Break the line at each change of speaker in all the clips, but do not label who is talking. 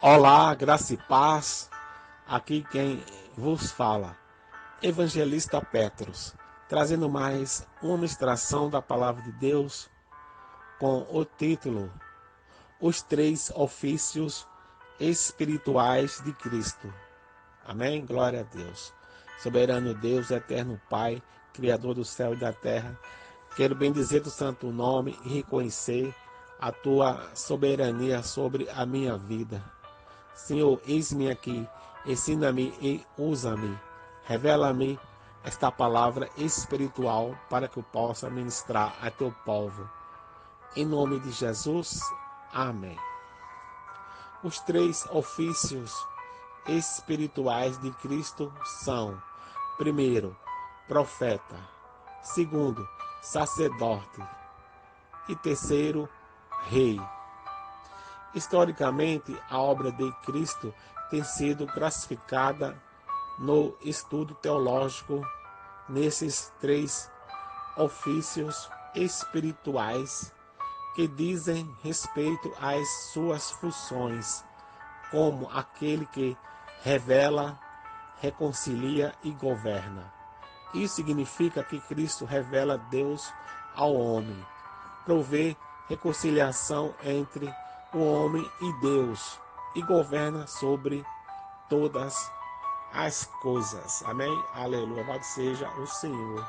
Olá, graça e paz. Aqui quem vos fala, Evangelista Petros, trazendo mais uma ministração da Palavra de Deus com o título Os Três Ofícios Espirituais de Cristo. Amém? Glória a Deus. Soberano Deus, eterno Pai, Criador do céu e da terra, quero bendizer o santo nome e reconhecer a tua soberania sobre a minha vida. Senhor, eis-me aqui, ensina-me e usa-me, revela-me esta palavra espiritual para que eu possa ministrar a teu povo. Em nome de Jesus, amém. Os três ofícios espirituais de Cristo são: primeiro, profeta; segundo, sacerdote; e terceiro, rei. Historicamente, a obra de Cristo tem sido classificada no estudo teológico nesses três ofícios espirituais que dizem respeito às suas funções, como aquele que revela, reconcilia e governa. Isso significa que Cristo revela Deus ao homem, provê reconciliação entre o homem e Deus e governa sobre todas as coisas. Amém? Aleluia. Louvado seja o Senhor.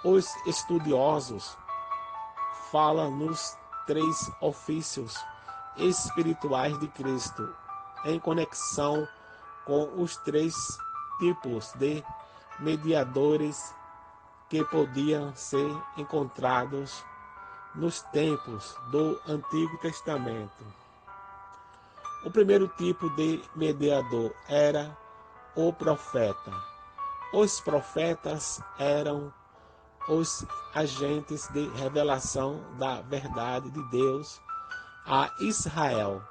Os estudiosos falam nos três ofícios espirituais de Cristo em conexão com os três tipos de mediadores que podiam ser encontrados nos tempos do Antigo Testamento. O primeiro tipo de mediador era o profeta. Os profetas eram os agentes de revelação da verdade de Deus a Israel.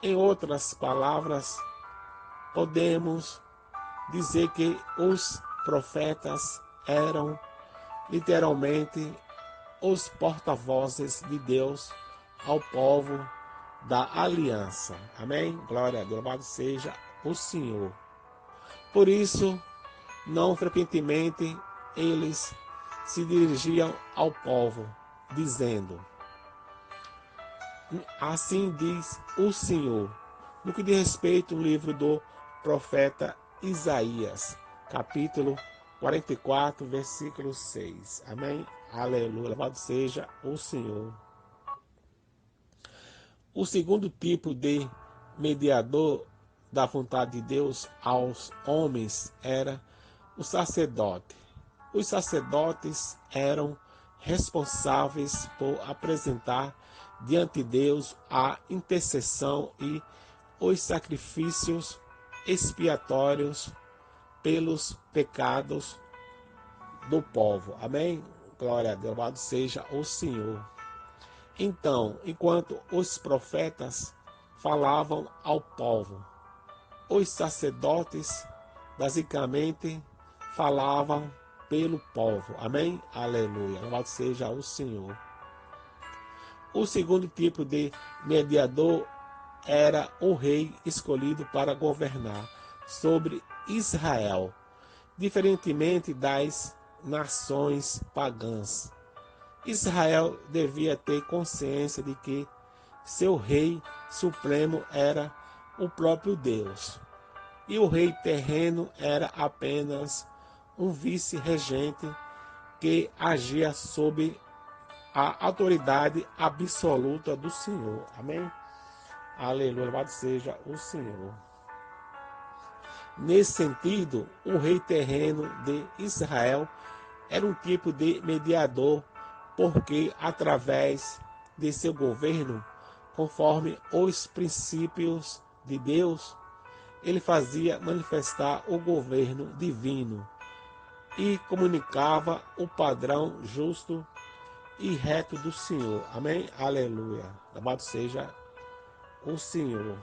Em outras palavras, podemos dizer que os profetas eram literalmente os porta-vozes de Deus ao povo da aliança. Amém? Glória a Deus. Louvado seja o Senhor. Por isso, não frequentemente eles se dirigiam ao povo, dizendo: assim diz o Senhor. No que diz respeito ao livro do profeta Isaías, capítulo 44, versículo 6. Amém? Aleluia. Louvado seja o Senhor. O segundo tipo de mediador da vontade de Deus aos homens era o sacerdote. Os sacerdotes eram responsáveis por apresentar diante de Deus a intercessão e os sacrifícios expiatórios pelos pecados do povo. Amém? Glória a Deus. Louvado seja o Senhor. Então, enquanto os profetas falavam ao povo, os sacerdotes basicamente falavam pelo povo. Amém? Aleluia. Louvado seja o Senhor. O segundo tipo de mediador era o rei escolhido para governar sobre Israel, diferentemente das nações pagãs. Israel devia ter consciência de que seu rei supremo era o próprio Deus, e o rei terreno era apenas um vice-regente que agia sob a autoridade absoluta do Senhor. Amém? Aleluia, louvado seja o Senhor. Nesse sentido, o rei terreno de Israel era um tipo de mediador, porque através de seu governo, conforme os princípios de Deus, ele fazia manifestar o governo divino e comunicava o padrão justo e reto do Senhor. Amém? Aleluia. Louvado seja o Senhor.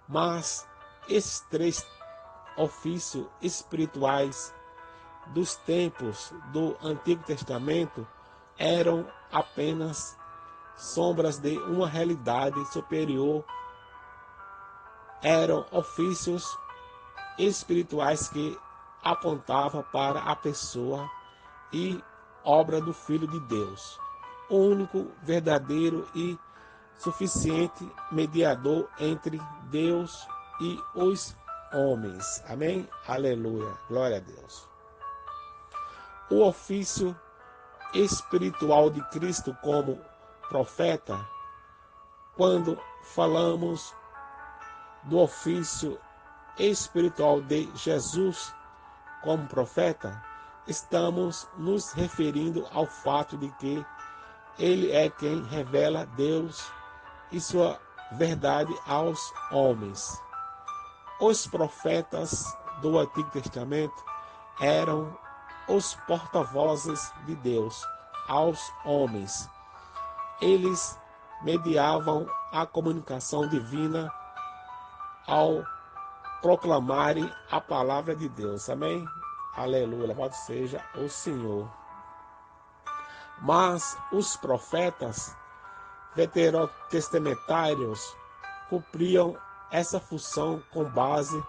Mas esses três ofícios espirituais dos tempos do Antigo Testamento eram apenas sombras de uma realidade superior eram ofícios espirituais que apontavam para a pessoa e obra do Filho de Deus, o único verdadeiro e suficiente mediador entre Deus e os homens. Amém? Aleluia. Glória a Deus. O ofício espiritual de Cristo como profeta, quando falamos do ofício espiritual de Jesus como profeta, estamos nos referindo ao fato de que ele é quem revela Deus e sua verdade aos homens. Os profetas do Antigo Testamento eram os porta-vozes de Deus aos homens. Eles mediavam a comunicação divina ao proclamarem a palavra de Deus. Amém? Aleluia. Louvado seja o Senhor. Mas os profetas veterotestamentários cumpriam essa função com base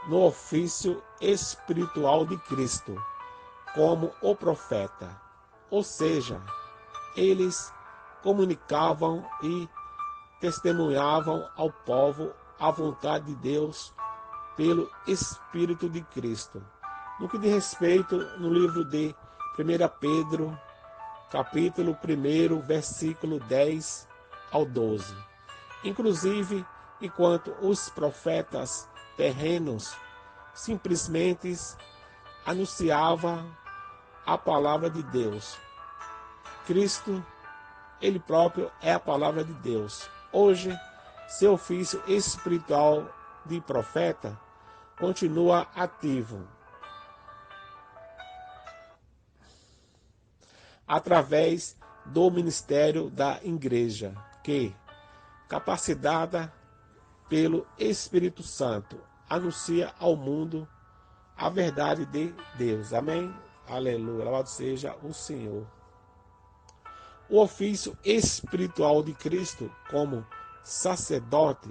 no ofício espiritual de Cristo como o profeta. Ou seja, eles comunicavam e testemunhavam ao povo a vontade de Deus pelo Espírito de Cristo. No que diz respeito no livro de 1 Pedro, capítulo 1, versículo 10 ao 12. Inclusive, enquanto os profetas terrenos simplesmente anunciavam a palavra de Deus, Cristo, ele próprio é a palavra de Deus. Hoje, seu ofício espiritual de profeta continua ativo através do ministério da igreja, que, capacitada pelo Espírito Santo, anuncia ao mundo a verdade de Deus. Amém? Aleluia. Louvado seja o Senhor. O ofício espiritual de Cristo como sacerdote.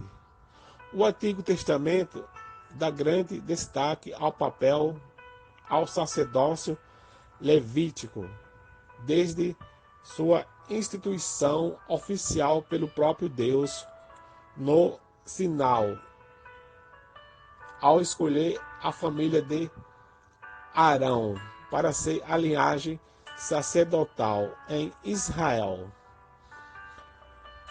O Antigo Testamento dá grande destaque ao papel ao sacerdócio levítico, desde sua instituição oficial pelo próprio Deus no Sinai, ao escolher a família de Arão para ser a linhagem sacerdotal em Israel.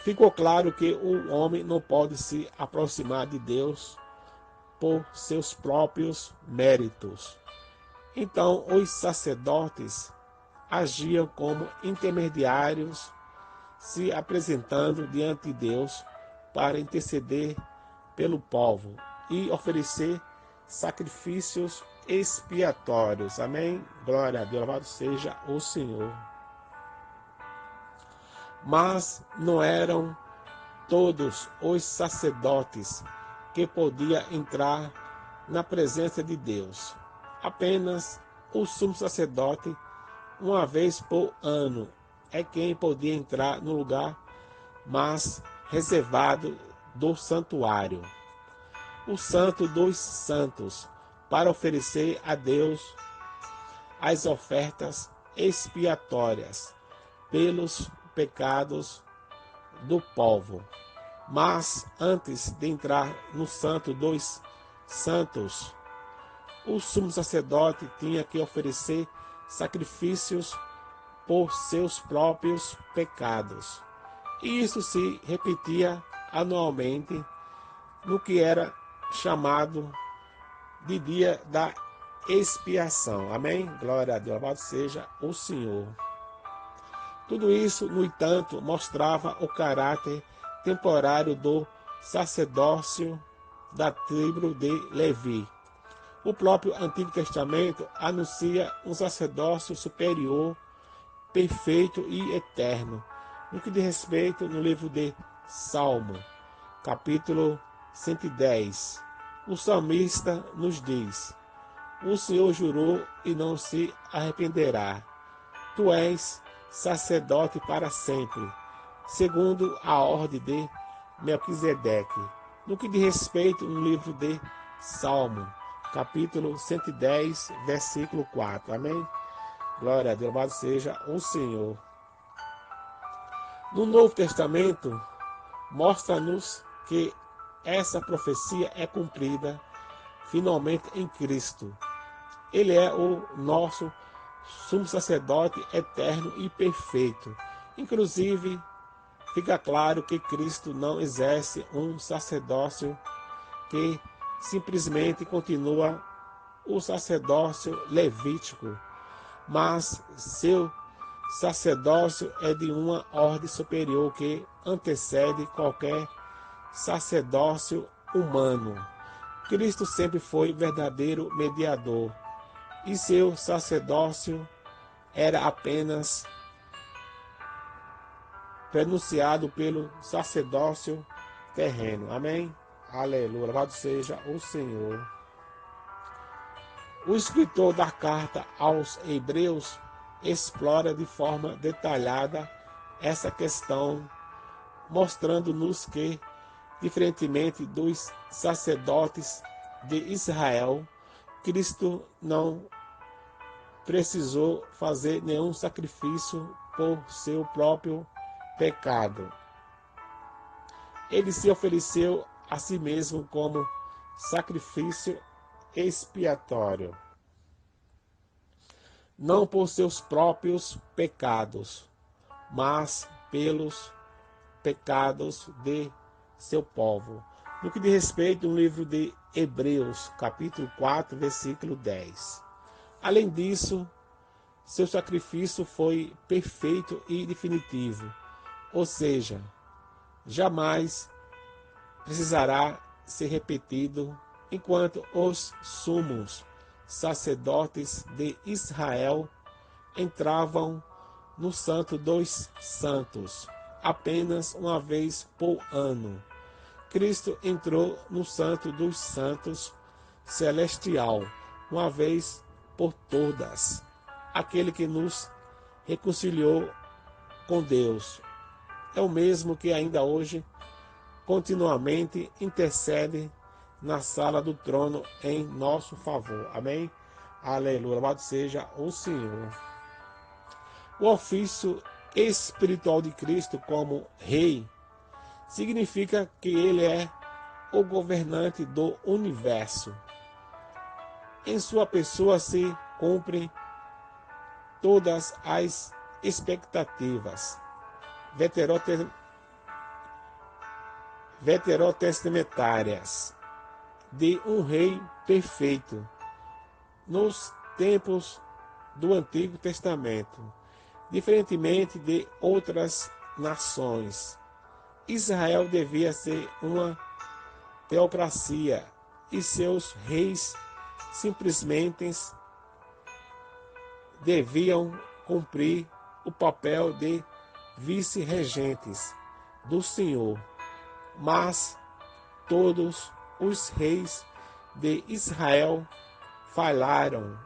Ficou claro que o homem não pode se aproximar de Deus por seus próprios méritos. Então, os sacerdotes agiam como intermediários, se apresentando diante de Deus para interceder pelo povo e oferecer sacrifícios expiatórios. Amém? Glória a Deus, louvado seja o Senhor. Mas não eram todos os sacerdotes que podiam entrar na presença de Deus. Apenas o sumo sacerdote, uma vez por ano, é quem podia entrar no lugar mais reservado do santuário, o Santo dos Santos, para oferecer a Deus as ofertas expiatórias pelos pecados do povo. Mas antes de entrar no Santo dos Santos, o sumo sacerdote tinha que oferecer sacrifícios por seus próprios pecados. E isso se repetia anualmente no que era chamado de dia da expiação. Amém? Glória a Deus, louvado seja o Senhor. Tudo isso, no entanto, mostrava o caráter temporário do sacerdócio da tribo de Levi. O próprio Antigo Testamento anuncia um sacerdócio superior, perfeito e eterno. No que diz respeito no livro de Salmo, capítulo 110, o salmista nos diz: o Senhor jurou e não se arrependerá. Tu és sacerdote para sempre, segundo a ordem de Melquisedeque. No que diz respeito no livro de Salmo, capítulo 110, versículo 4. Amém? Glória a Deus, louvado seja o Senhor. No Novo Testamento, mostra-nos que essa profecia é cumprida finalmente em Cristo. Ele é o nosso sumo sacerdote eterno e perfeito. Inclusive, fica claro que Cristo não exerce um sacerdócio que simplesmente continua o sacerdócio levítico, mas seu sacerdócio é de uma ordem superior que antecede qualquer sacerdócio humano. Cristo sempre foi verdadeiro mediador, e seu sacerdócio era apenas prenunciado pelo sacerdócio terreno. Amém? Aleluia. Louvado seja o Senhor. O escritor da carta aos Hebreus explora de forma detalhada essa questão, mostrando-nos que, diferentemente dos sacerdotes de Israel, Cristo não precisou fazer nenhum sacrifício por seu próprio pecado. Ele se ofereceu a si mesmo como sacrifício expiatório, não por seus próprios pecados, mas pelos pecados de seu povo. No que diz respeito no livro de Hebreus, capítulo 4, versículo 10. Além disso, seu sacrifício foi perfeito e definitivo, ou seja, jamais precisará ser repetido enquanto os sumos sacerdotes de Israel entravam no Santo dos Santos apenas uma vez por ano. Cristo entrou no Santo dos Santos celestial uma vez por todas. Aquele que nos reconciliou com Deus é o mesmo que ainda hoje continuamente intercede na sala do trono em nosso favor. Amém? Aleluia. Louvado seja o Senhor. O ofício espiritual de Cristo como Rei significa que Ele é o governante do universo. Em sua pessoa se cumprem todas as expectativas veterotestamentárias de um rei perfeito nos tempos do Antigo Testamento. Diferentemente de outras nações, Israel devia ser uma teocracia e seus reis simplesmente deviam cumprir o papel de vice-regentes do Senhor. Mas todos os reis de Israel falharam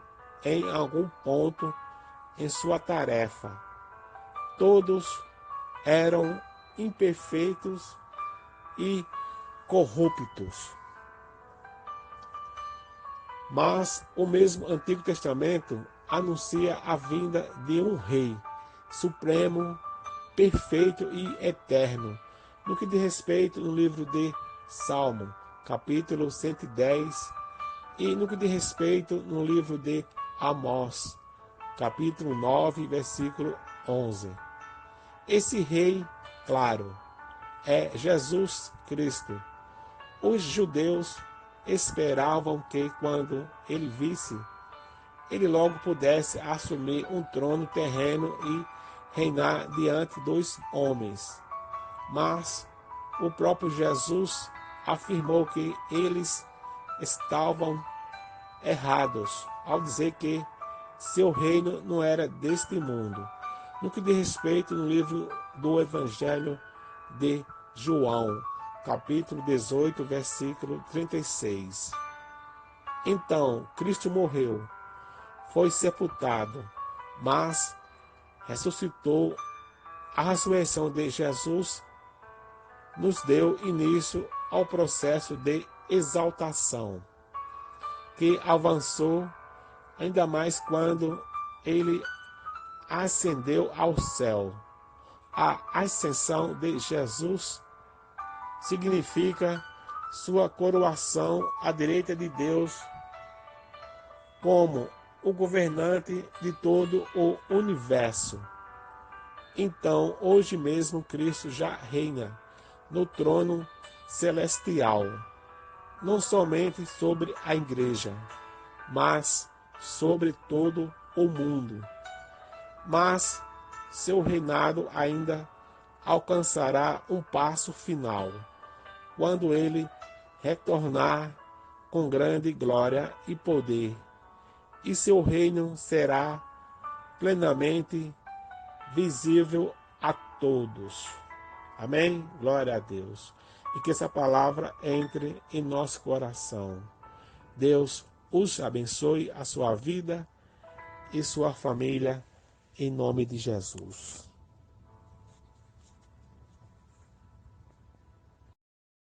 em algum ponto em sua tarefa. Todos eram imperfeitos e corruptos. Mas o mesmo Antigo Testamento anuncia a vinda de um rei supremo, perfeito e eterno. No que diz respeito no livro de Salmo, capítulo 110, e no que diz respeito no livro de Amós, capítulo 9, versículo 11. Esse rei, claro, é Jesus Cristo. Os judeus esperavam que, quando ele visse, ele logo pudesse assumir um trono terreno e reinar diante dos homens. Mas o próprio Jesus afirmou que eles estavam errados ao dizer que seu reino não era deste mundo. No que diz respeito no livro do Evangelho de João, capítulo 18, versículo 36. Então, Cristo morreu, foi sepultado, mas ressuscitou. A ressurreição de Jesus nos deu início ao processo de exaltação, que avançou ainda mais quando ele ascendeu ao céu. A ascensão de Jesus significa sua coroação à direita de Deus como o governante de todo o universo. Então, hoje mesmo, Cristo já reina no trono celestial, não somente sobre a igreja, mas sobre todo o mundo. Mas seu reinado ainda alcançará um passo final, quando ele retornar com grande glória e poder, e seu reino será plenamente visível a todos. Amém? Glória a Deus. E que essa palavra entre em nosso coração. Deus os abençoe, a sua vida e sua família, em nome de Jesus.